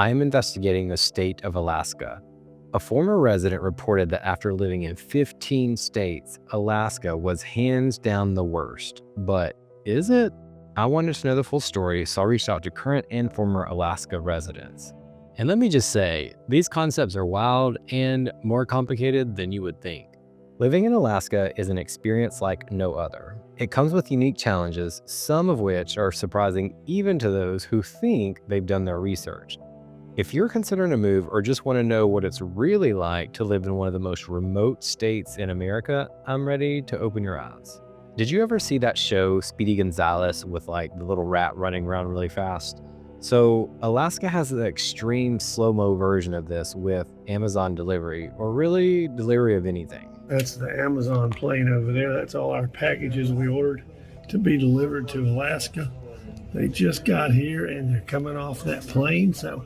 I'm investigating the state of Alaska. A former resident reported that after living in 15 states, Alaska was hands down the worst. But is it? I wanted to know the full story, so I reached out to current and former Alaska residents. And let me just say, these concepts are wild and more complicated than you would think. Living in Alaska is an experience like no other. It comes with unique challenges, some of which are surprising even to those who think they've done their research. If you're considering a move or just want to know what it's really like to live in one of the most remote states in America, I'm ready to open your eyes. Did you ever see that show, Speedy Gonzales, with like the little rat running around really fast? So, Alaska has the extreme slow-mo version of this with Amazon delivery, or really delivery of anything. That's the Amazon plane over there. That's all our packages we ordered to be delivered to Alaska. They just got here and they're coming off that plane, so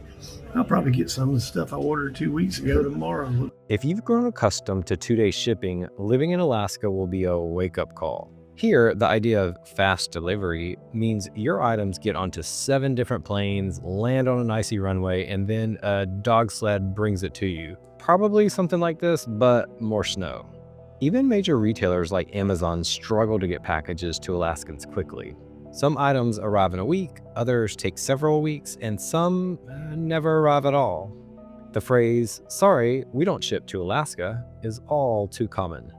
I'll probably get some of the stuff I ordered 2 weeks ago tomorrow. If you've grown accustomed to 2-day shipping, living in Alaska will be a wake-up call. Here, the idea of fast delivery means your items get onto 7 different planes, land on an icy runway, and then a dog sled brings it to you. Probably something like this, but more snow. Even major retailers like Amazon struggle to get packages to Alaskans quickly. Some items arrive in a week, others take several weeks, and some never arrive at all. The phrase, "sorry, we don't ship to Alaska," is all too common.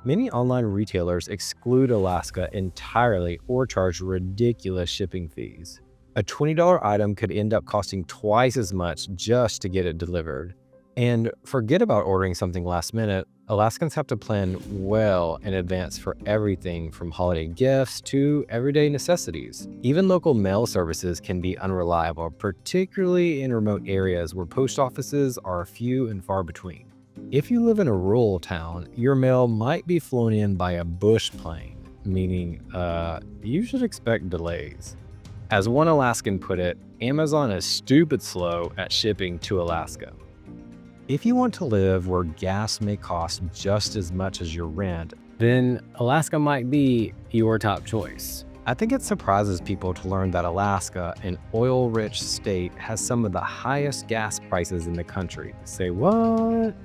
Many online retailers exclude Alaska entirely or charge ridiculous shipping fees. A $20 item could end up costing twice as much just to get it delivered. And forget about ordering something last minute. Alaskans have to plan well in advance for everything from holiday gifts to everyday necessities. Even local mail services can be unreliable, particularly in remote areas where post offices are few and far between. If you live in a rural town, your mail might be flown in by a bush plane, meaning you should expect delays. As one Alaskan put it, Amazon is stupid slow at shipping to Alaska. If you want to live where gas may cost just as much as your rent, then Alaska might be your top choice. I think it surprises people to learn that Alaska, an oil-rich state, has some of the highest gas prices in the country. Say what?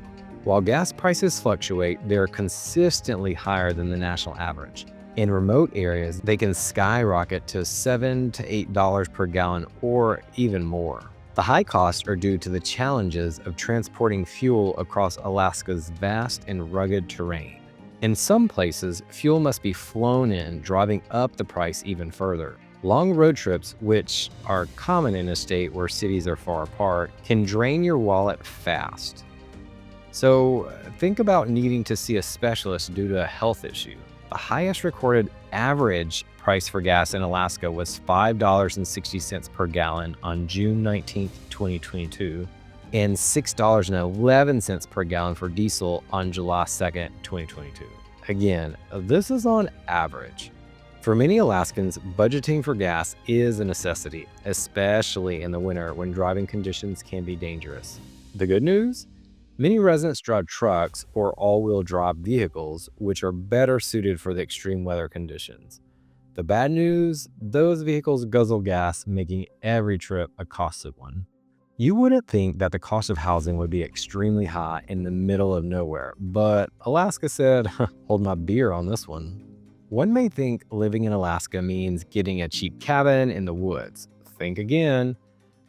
While gas prices fluctuate, they're consistently higher than the national average. In remote areas, they can skyrocket to $7 to $8 per gallon or even more. The high costs are due to the challenges of transporting fuel across Alaska's vast and rugged terrain. In some places, fuel must be flown in, driving up the price even further. Long road trips, which are common in a state where cities are far apart, can drain your wallet fast. So think about needing to see a specialist due to a health issue. The highest recorded average price for gas in Alaska was $5.60 per gallon on June 19, 2022, and $6.11 per gallon for diesel on July 2, 2022. Again, this is on average. For many Alaskans, budgeting for gas is a necessity, especially in the winter when driving conditions can be dangerous. The good news? Many residents drive trucks or all-wheel drive vehicles, which are better suited for the extreme weather conditions. The bad news? Those vehicles guzzle gas, making every trip a costly one. You wouldn't think that the cost of housing would be extremely high in the middle of nowhere, but Alaska said, hold my beer on this one. One may think living in Alaska means getting a cheap cabin in the woods. Think again.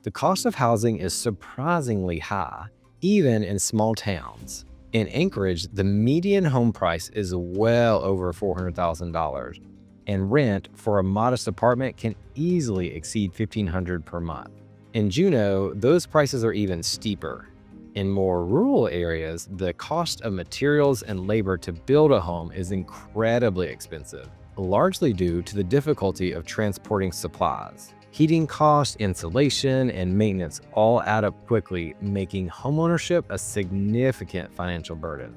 The cost of housing is surprisingly high, even in small towns. In Anchorage, the median home price is well over $400,000, and rent for a modest apartment can easily exceed $1,500 per month. In Juneau, those prices are even steeper. In more rural areas, the cost of materials and labor to build a home is incredibly expensive, largely due to the difficulty of transporting supplies. Heating costs, insulation, and maintenance all add up quickly, making homeownership a significant financial burden.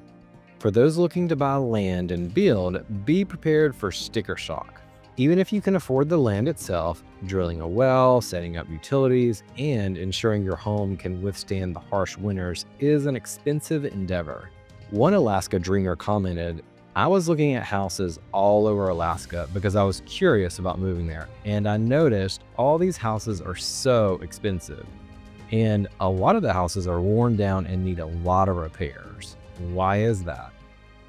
For those looking to buy land and build, be prepared for sticker shock. Even if you can afford the land itself, drilling a well, setting up utilities, and ensuring your home can withstand the harsh winters is an expensive endeavor. One Alaska dreamer commented, "I was looking at houses all over Alaska because I was curious about moving there, and I noticed all these houses are so expensive. and a lot of the houses are worn down and need a lot of repairs. Why is that?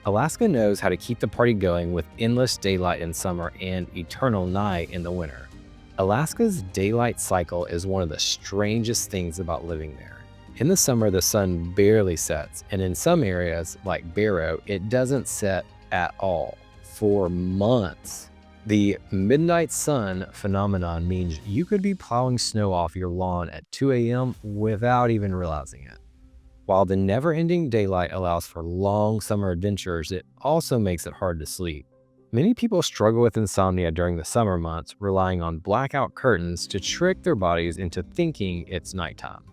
Alaska knows how to keep the party going with endless daylight in summer and eternal night in the winter. Alaska's daylight cycle is one of the strangest things about living there. In the summer, the sun barely sets, and in some areas, like Barrow, it doesn't set at all for months. The midnight sun phenomenon means you could be plowing snow off your lawn at 2 a.m. without even realizing it. While the never-ending daylight allows for long summer adventures, it also makes it hard to sleep. Many people struggle with insomnia during the summer months, relying on blackout curtains to trick their bodies into thinking it's nighttime.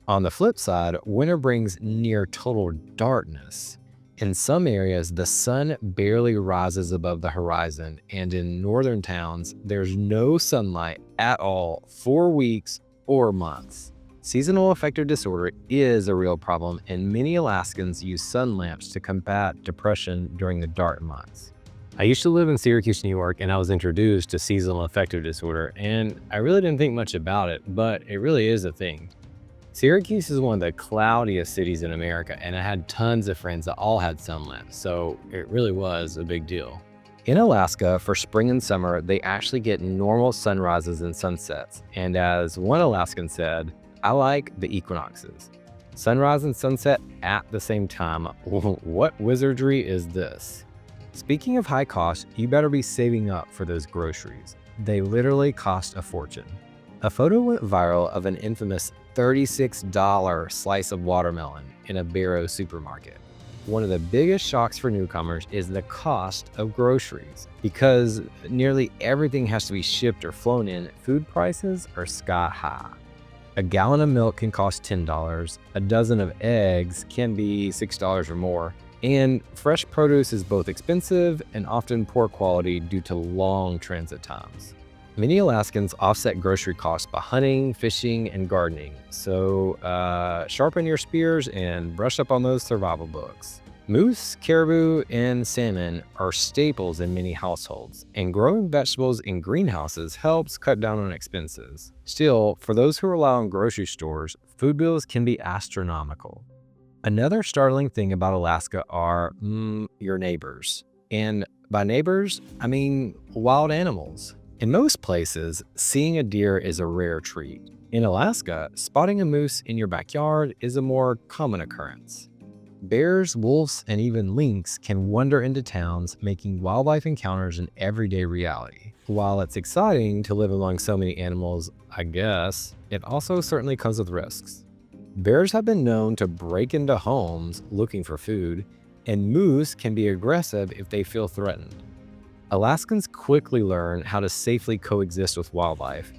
On the flip side, winter brings near total darkness. In some areas, the sun barely rises above the horizon, and in northern towns, there's no sunlight at all for weeks or months. Seasonal affective disorder is a real problem, and many Alaskans use sun lamps to combat depression during the dark months. I used to live in Syracuse, New York, and I was introduced to seasonal affective disorder, and I really didn't think much about it, but it really is a thing. Syracuse is one of the cloudiest cities in America, and I had tons of friends that all had sun lamps, so it really was a big deal. In Alaska, for spring and summer, they actually get normal sunrises and sunsets, and as one Alaskan said, "I like the equinoxes. Sunrise and sunset at the same time. What wizardry is this?" Speaking of high cost, you better be saving up for those groceries. They literally cost a fortune. A photo went viral of an infamous $36 slice of watermelon in a Barrow supermarket. One of the biggest shocks for newcomers is the cost of groceries. Because nearly everything has to be shipped or flown in, food prices are sky high. A gallon of milk can cost $10, a dozen of eggs can be $6 or more, and fresh produce is both expensive and often poor quality due to long transit times. Many Alaskans offset grocery costs by hunting, fishing, and gardening, so sharpen your spears and brush up on those survival books. Moose, caribou, and salmon are staples in many households, and growing vegetables in greenhouses helps cut down on expenses. Still, for those who rely on grocery stores, food bills can be astronomical. Another startling thing about Alaska are your neighbors. And by neighbors, I mean wild animals. In most places, seeing a deer is a rare treat. In Alaska, spotting a moose in your backyard is a more common occurrence. Bears, wolves, and even lynx can wander into towns, making wildlife encounters an everyday reality. While it's exciting to live among so many animals, I guess, it also certainly comes with risks. Bears have been known to break into homes looking for food, and moose can be aggressive if they feel threatened. Alaskans quickly learn how to safely coexist with wildlife,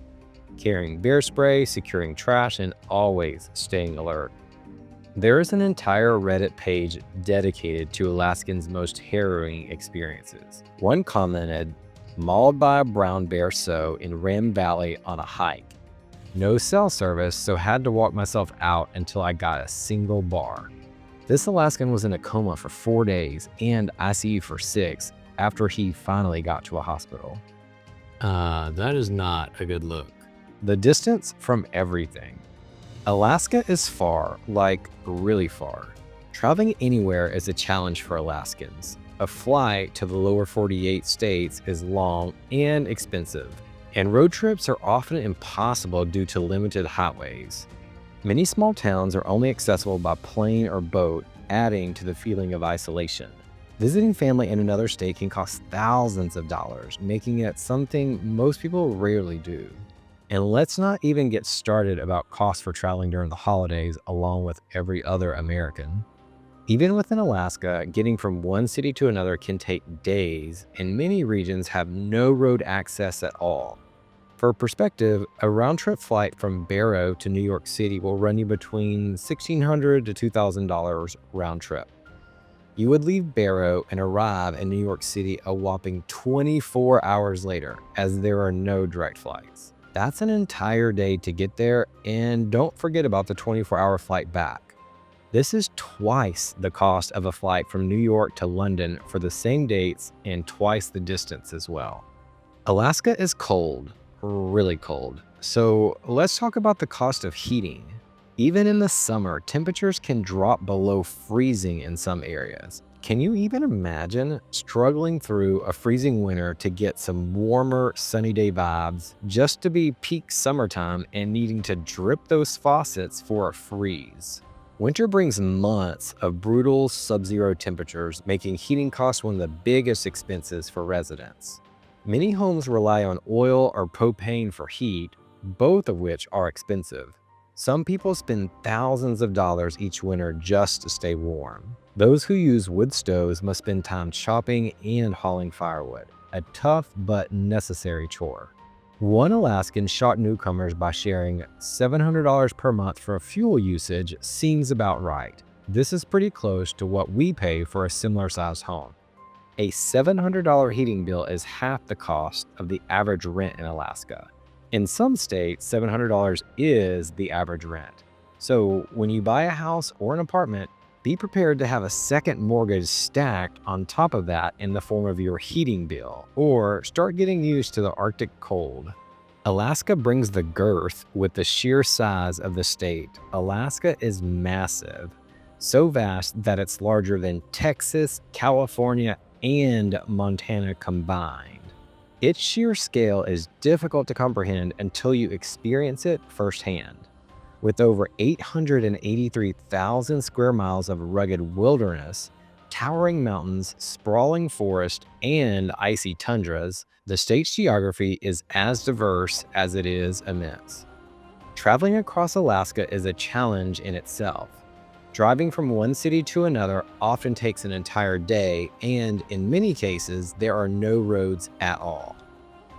carrying bear spray, securing trash, and always staying alert. There is an entire Reddit page dedicated to Alaskans' most harrowing experiences. One commented, "Mauled by a brown bear in Ram Valley on a hike. No cell service, so had to walk myself out until I got a single bar. This Alaskan was in a coma for 4 days and ICU for 6 after he finally got to a hospital." That is not a good look. The distance from everything. Alaska is far, like really far. Traveling anywhere is a challenge for Alaskans. A flight to the lower 48 states is long and expensive, and road trips are often impossible due to limited highways. Many small towns are only accessible by plane or boat, adding to the feeling of isolation. Visiting family in another state can cost thousands of dollars, making it something most people rarely do. And let's not even get started about costs for traveling during the holidays along with every other American. Even within Alaska, getting from one city to another can take days, and many regions have no road access at all. For perspective, a round-trip flight from Barrow to New York City will run you between $1,600 to $2,000 round trip. You would leave Barrow and arrive in New York City a whopping 24 hours later, as there are no direct flights. That's an entire day to get there, and don't forget about the 24-hour flight back. This is twice the cost of a flight from New York to London for the same dates and twice the distance as well. Alaska is cold, really cold. So let's talk about the cost of heating. Even in the summer, temperatures can drop below freezing in some areas. Can you even imagine struggling through a freezing winter to get some warmer, sunny day vibes just to be peak summertime and needing to drip those faucets for a freeze? Winter brings months of brutal sub-zero temperatures, making heating costs one of the biggest expenses for residents. Many homes rely on oil or propane for heat, both of which are expensive. Some people spend thousands of dollars each winter just to stay warm. Those who use wood stoves must spend time chopping and hauling firewood, a tough but necessary chore. One Alaskan shocked newcomers by sharing $700 per month for fuel usage seems about right. This is pretty close to what we pay for a similar sized home. A $700 heating bill is half the cost of the average rent in Alaska. In some states, $700 is the average rent. So when you buy a house or an apartment, be prepared to have a second mortgage stacked on top of that in the form of your heating bill, or start getting used to the Arctic cold. Alaska brings the girth with the sheer size of the state. Alaska is massive, so vast that it's larger than Texas, California, and Montana combined. Its sheer scale is difficult to comprehend until you experience it firsthand. With over 883,000 square miles of rugged wilderness, towering mountains, sprawling forest, and icy tundras, the state's geography is as diverse as it is immense. Traveling across Alaska is a challenge in itself. Driving from one city to another often takes an entire day, and in many cases, there are no roads at all.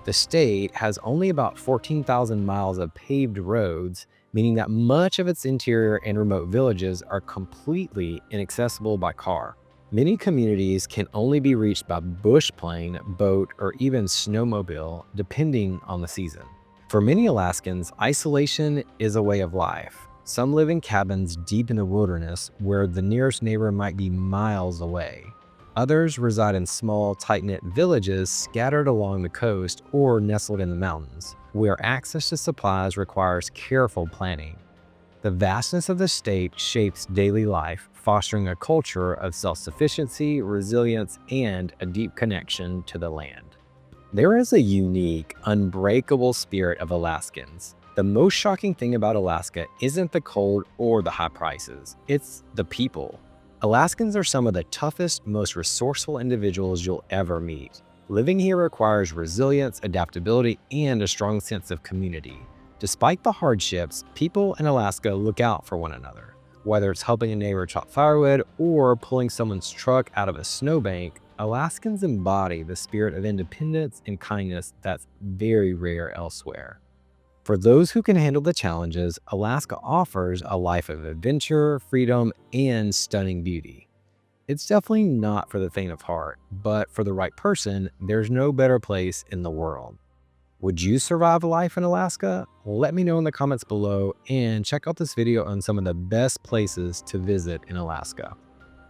The state has only about 14,000 miles of paved roads, meaning that much of its interior and remote villages are completely inaccessible by car. Many communities can only be reached by bush plane, boat, or even snowmobile, depending on the season. For many Alaskans, isolation is a way of life. Some live in cabins deep in the wilderness where the nearest neighbor might be miles away. Others reside in small, tight-knit villages scattered along the coast or nestled in the mountains, where access to supplies requires careful planning. The vastness of the state shapes daily life, fostering a culture of self-sufficiency, resilience, and a deep connection to the land. There is a unique, unbreakable spirit of Alaskans. The most shocking thing about Alaska isn't the cold or the high prices, it's the people. Alaskans are some of the toughest, most resourceful individuals you'll ever meet. Living here requires resilience, adaptability, and a strong sense of community. Despite the hardships, people in Alaska look out for one another. Whether it's helping a neighbor chop firewood or pulling someone's truck out of a snowbank, Alaskans embody the spirit of independence and kindness that's very rare elsewhere. For those who can handle the challenges, Alaska offers a life of adventure, freedom, and stunning beauty. It's definitely not for the faint of heart, but for the right person, there's no better place in the world. Would you survive a life in Alaska? Let me know in the comments below, and check out this video on some of the best places to visit in Alaska.